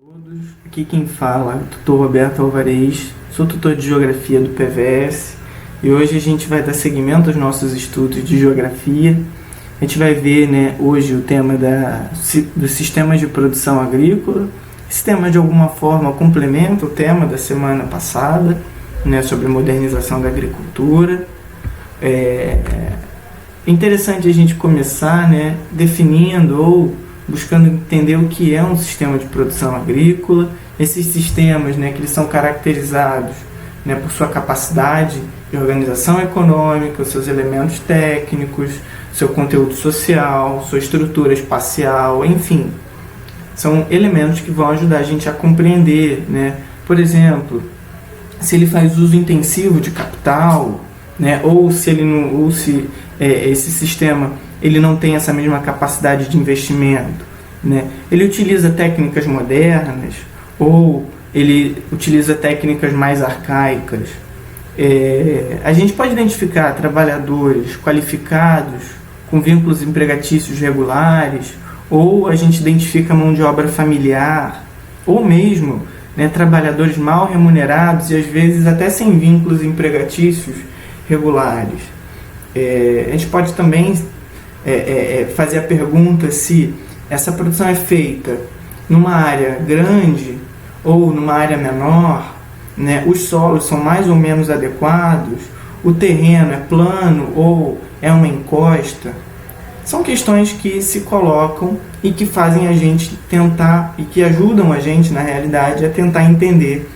Todos. Aqui quem fala é o tutor Roberto Alvarez, sou tutor de Geografia do PVS e hoje a gente vai dar seguimento aos nossos estudos de Geografia. A gente vai ver, hoje o tema dos sistemas de produção agrícola. Esse tema de alguma forma complementa o tema da semana passada, sobre modernização da agricultura. É interessante a gente começar definindo ou buscando entender o que é um sistema de produção agrícola. Esses sistemas, que eles são caracterizados por sua capacidade de organização econômica, seus elementos técnicos, seu conteúdo social, sua estrutura espacial, enfim. São elementos que vão ajudar a gente a compreender, por exemplo, se ele faz uso intensivo de capital, ou se ele não, ou se esse sistema ele não tem essa mesma capacidade de investimento, Ele utiliza técnicas modernas ou ele utiliza técnicas mais arcaicas. A gente pode identificar trabalhadores qualificados com vínculos empregatícios regulares, ou a gente identifica mão de obra familiar, ou mesmo trabalhadores mal remunerados e às vezes até sem vínculos empregatícios regulares. A gente pode também fazer a pergunta se essa produção é feita numa área grande ou numa área menor, os solos são mais ou menos adequados, o terreno é plano ou é uma encosta. São questões que se colocam e que fazem a gente tentar, e que ajudam a gente, na realidade, a tentar entender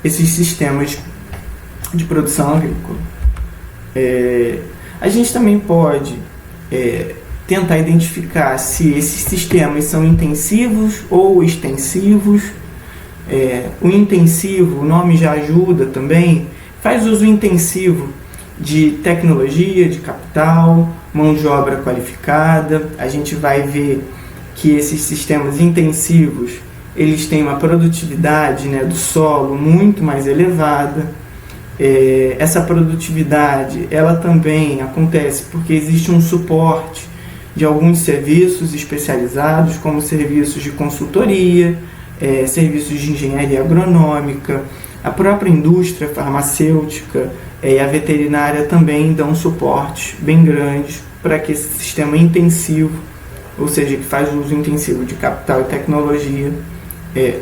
esses sistemas de produção agrícola. A gente também pode tentar identificar se esses sistemas são intensivos ou extensivos. O intensivo, o nome já ajuda também, faz uso intensivo de tecnologia, de capital, mão de obra qualificada. A gente vai ver que esses sistemas intensivos, eles têm uma produtividade do solo muito mais elevada. Essa produtividade, ela também acontece porque existe um suporte de alguns serviços especializados, como serviços de consultoria, serviços de engenharia agronômica, a própria indústria farmacêutica e a veterinária também dão suporte bem grande para que esse sistema intensivo, ou seja, que faz uso intensivo de capital e tecnologia,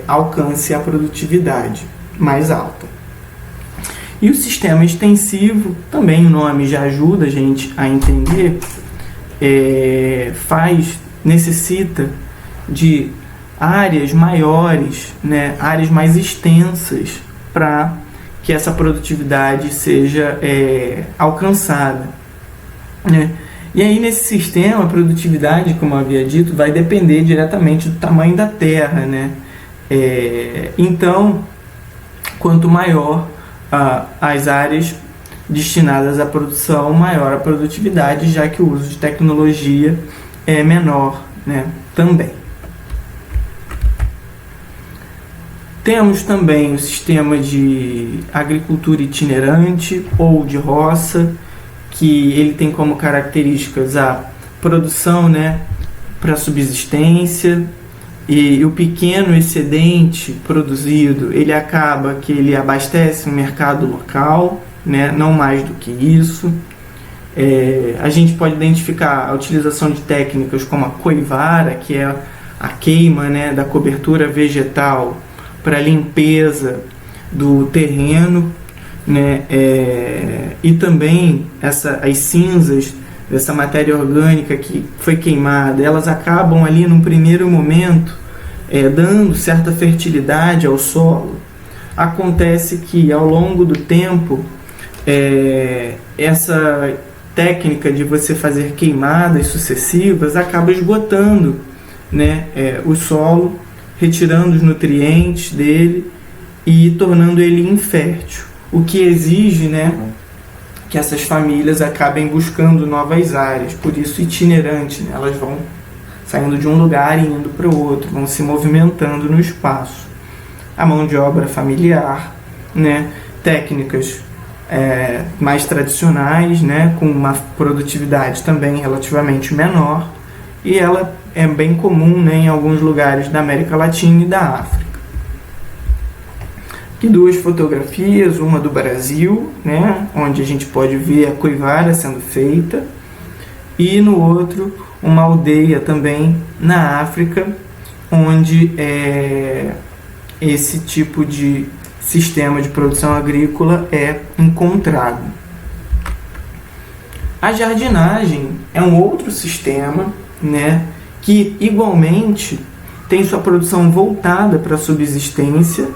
alcance a produtividade mais alta. E o sistema extensivo, também o nome já ajuda a gente a entender, necessita de áreas maiores, áreas mais extensas para que essa produtividade seja alcançada. E aí nesse sistema, a produtividade, como eu havia dito, vai depender diretamente do tamanho da terra. Então, quanto maior as áreas destinadas à produção, maior a produtividade, já que o uso de tecnologia é menor também. Temos também o sistema de agricultura itinerante ou de roça, que ele tem como características a produção para subsistência, e o pequeno excedente produzido, ele acaba que ele abastece o mercado local, não mais do que isso. A gente pode identificar a utilização de técnicas como a coivara, que é a queima da cobertura vegetal para limpeza do terreno, e também as cinzas dessa matéria orgânica que foi queimada, elas acabam ali num primeiro momento dando certa fertilidade ao solo. Acontece que ao longo do tempo essa técnica de você fazer queimadas sucessivas acaba esgotando o solo, retirando os nutrientes dele e tornando ele infértil, o que exige que essas famílias acabem buscando novas áreas, por isso itinerante, elas vão saindo de um lugar e indo para o outro, vão se movimentando no espaço. A mão de obra familiar, técnicas mais tradicionais, com uma produtividade também relativamente menor, e ela é bem comum, né, em alguns lugares da América Latina e da África. Aqui duas fotografias, uma do Brasil, né, onde a gente pode ver a coivara sendo feita, e no outro uma aldeia também na África, onde esse tipo de sistema de produção agrícola é encontrado. A jardinagem é um outro sistema, né, que igualmente tem sua produção voltada para a subsistência.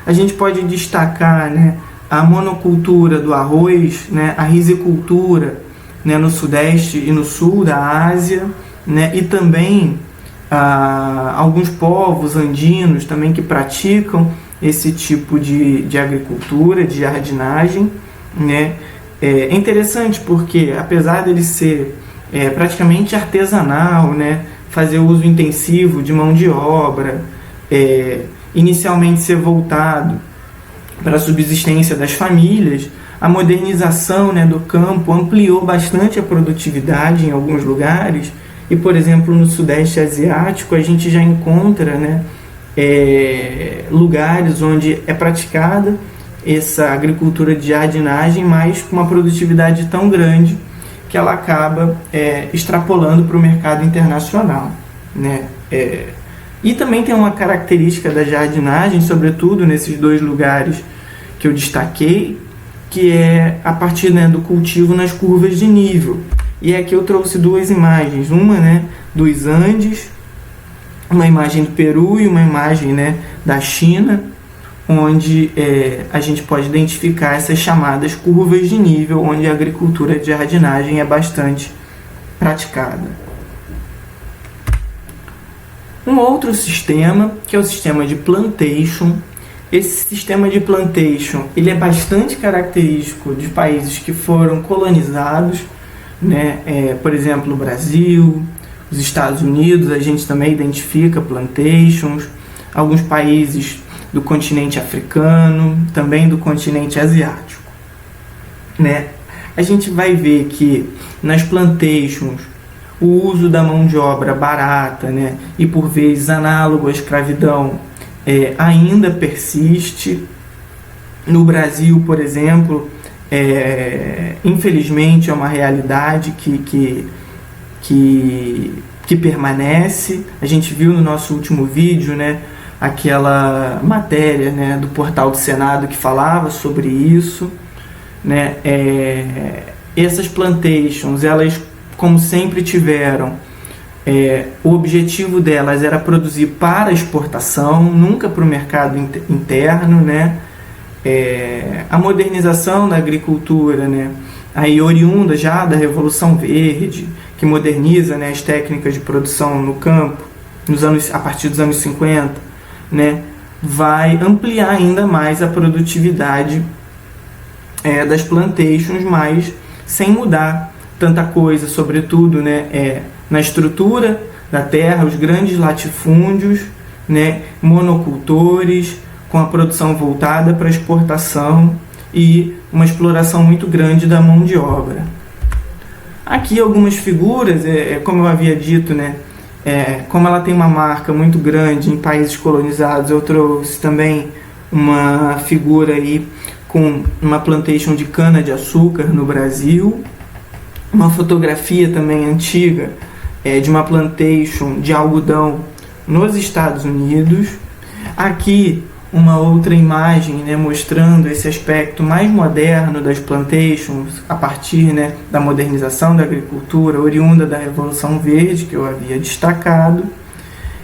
A gente pode destacar, né, a monocultura do arroz, né, a rizicultura, né, no sudeste e no sul da Ásia, né, e também alguns povos andinos também que praticam esse tipo de agricultura, de jardinagem, né. É interessante porque, apesar dele ser praticamente artesanal, né, fazer uso intensivo de mão de obra, inicialmente ser voltado para a subsistência das famílias, a modernização, né, do campo ampliou bastante a produtividade em alguns lugares. E, por exemplo, no Sudeste Asiático a gente já encontra, né, lugares onde é praticada essa agricultura de jardinagem, mas com uma produtividade tão grande que ela acaba extrapolando para o mercado internacional, né? E também tem uma característica da jardinagem, sobretudo nesses dois lugares que eu destaquei, que é a partir, né, do cultivo nas curvas de nível. E aqui eu trouxe duas imagens, uma, né, dos Andes, uma imagem do Peru e uma imagem, né, da China, onde a gente pode identificar essas chamadas curvas de nível, onde a agricultura de jardinagem é bastante praticada. Um outro sistema, que é o sistema de plantation. Esse sistema de plantation ele é bastante característico de países que foram colonizados, né? Por exemplo, o Brasil, os Estados Unidos, a gente também identifica plantations, alguns países do continente africano, também do continente asiático, né? A gente vai ver que nas plantations o uso da mão de obra barata, né, e por vezes análogo à escravidão ainda persiste. No Brasil, por exemplo, infelizmente é uma realidade que permanece. A gente viu no nosso último vídeo, né, aquela matéria, né, do portal do Senado que falava sobre isso, né. Essas plantations, elas, como sempre tiveram, o objetivo delas era produzir para exportação, nunca para o mercado interno, né. A modernização da agricultura, né, aí oriunda já da Revolução Verde, que moderniza, né, as técnicas de produção no campo, a partir dos anos 50, né, vai ampliar ainda mais a produtividade das plantations, mas sem mudar tanta coisa, sobretudo, né, na estrutura da terra, os grandes latifúndios, né, monocultores, com a produção voltada para exportação e uma exploração muito grande da mão de obra. Aqui algumas figuras, como eu havia dito, né, como ela tem uma marca muito grande em países colonizados, eu trouxe também uma figura aí com uma plantation de cana-de-açúcar no Brasil, uma fotografia também antiga de uma plantation de algodão nos Estados Unidos. Aqui uma outra imagem, né, mostrando esse aspecto mais moderno das plantations a partir, né, da modernização da agricultura oriunda da Revolução Verde, que eu havia destacado.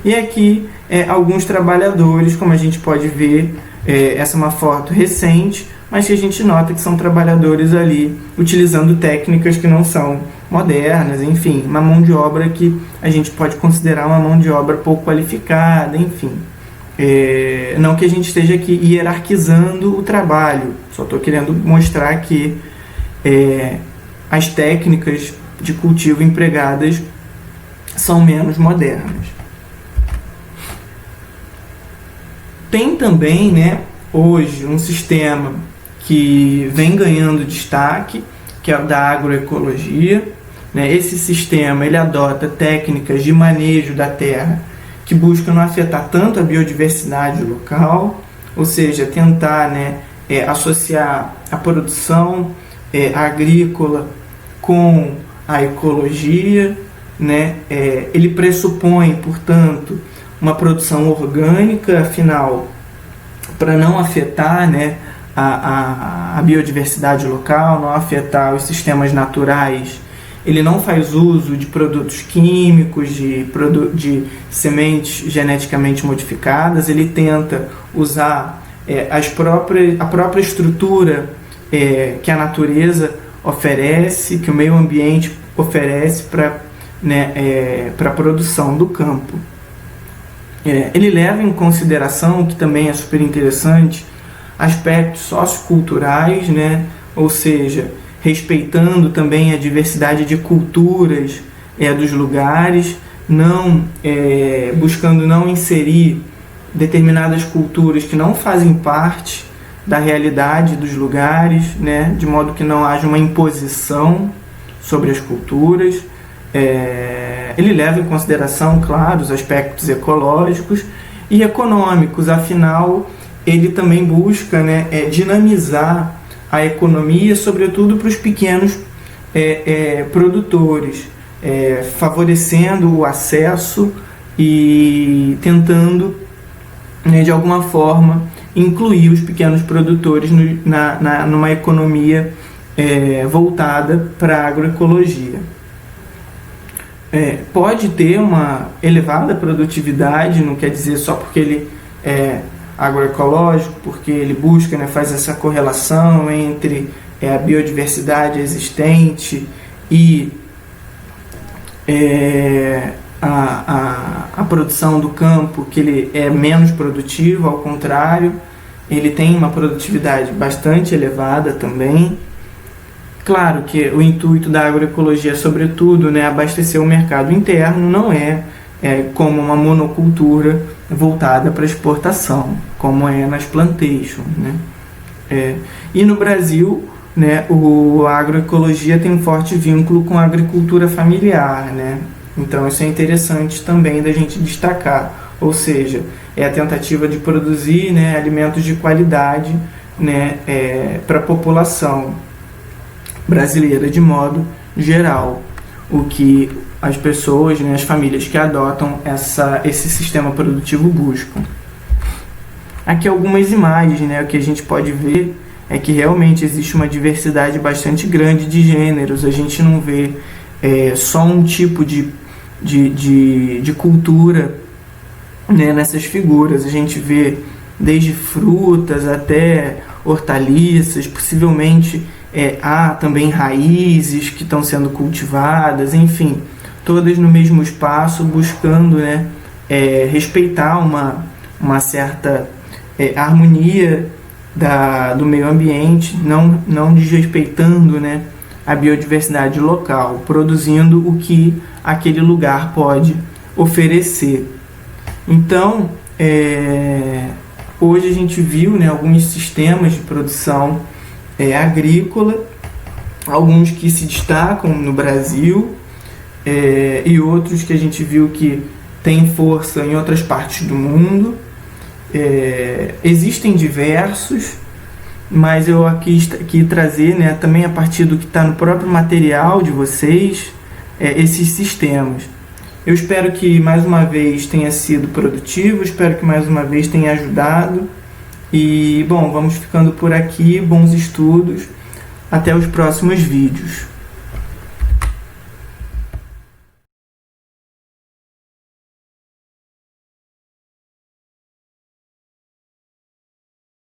E aqui alguns trabalhadores, como a gente pode ver, essa é uma foto recente, mas que a gente nota que são trabalhadores ali utilizando técnicas que não são modernas, enfim, uma mão de obra que a gente pode considerar uma mão de obra pouco qualificada, enfim. Não que a gente esteja aqui hierarquizando o trabalho, só estou querendo mostrar que as técnicas de cultivo empregadas são menos modernas. Tem também, né, hoje um sistema que vem ganhando destaque, que é o da agroecologia, né, esse sistema ele adota técnicas de manejo da terra que buscam não afetar tanto a biodiversidade local, ou seja, tentar, né, associar a produção agrícola com a ecologia, né? Ele pressupõe, portanto, uma produção orgânica, afinal, para não afetar, né, a biodiversidade local, não afetar os sistemas naturais. Ele não faz uso de produtos químicos, de sementes geneticamente modificadas, ele tenta usar a própria estrutura que a natureza oferece, que o meio ambiente oferece para, né, para a produção do campo. Ele leva em consideração, que também é super interessante, aspectos socioculturais, né, ou seja, respeitando também a diversidade de culturas dos lugares, buscando não inserir determinadas culturas que não fazem parte da realidade dos lugares, né, de modo que não haja uma imposição sobre as culturas. Ele leva em consideração, claro, os aspectos ecológicos e econômicos, afinal, ele também busca, né, dinamizar a economia, sobretudo para os pequenos produtores, favorecendo o acesso e tentando, né, de alguma forma, incluir os pequenos produtores numa economia voltada para a agroecologia. Pode ter uma elevada produtividade, não quer dizer só porque ele é agroecológico, porque ele busca, né, faz essa correlação entre a biodiversidade existente e a produção do campo, que ele é menos produtivo, ao contrário, ele tem uma produtividade bastante elevada também. Claro que o intuito da agroecologia, sobretudo, né, abastecer o mercado interno, não é como uma monocultura voltada para exportação, como é nas plantations, né? E no Brasil, né, a agroecologia tem um forte vínculo com a agricultura familiar, né? Então isso é interessante também da gente destacar, ou seja, é a tentativa de produzir, né, alimentos de qualidade, né, para a população brasileira de modo geral, o que as pessoas, né, as famílias que adotam esse sistema produtivo buscam. Aqui algumas imagens, né, o que a gente pode ver é que realmente existe uma diversidade bastante grande de gêneros. A gente não vê só um tipo de cultura, né, nessas figuras. A gente vê desde frutas até hortaliças, possivelmente há também raízes que estão sendo cultivadas, enfim, todas no mesmo espaço, buscando, né, respeitar uma certa harmonia do meio ambiente, não desrespeitando, né, a biodiversidade local, produzindo o que aquele lugar pode oferecer. Então, hoje a gente viu, né, alguns sistemas de produção agrícola, alguns que se destacam no Brasil e outros que a gente viu que têm força em outras partes do mundo. Existem diversos, mas eu aqui trazer, né, também a partir do que está no próprio material de vocês, esses sistemas. Eu espero que mais uma vez tenha sido produtivo, espero que mais uma vez tenha ajudado. E, bom, vamos ficando por aqui, bons estudos, até os próximos vídeos.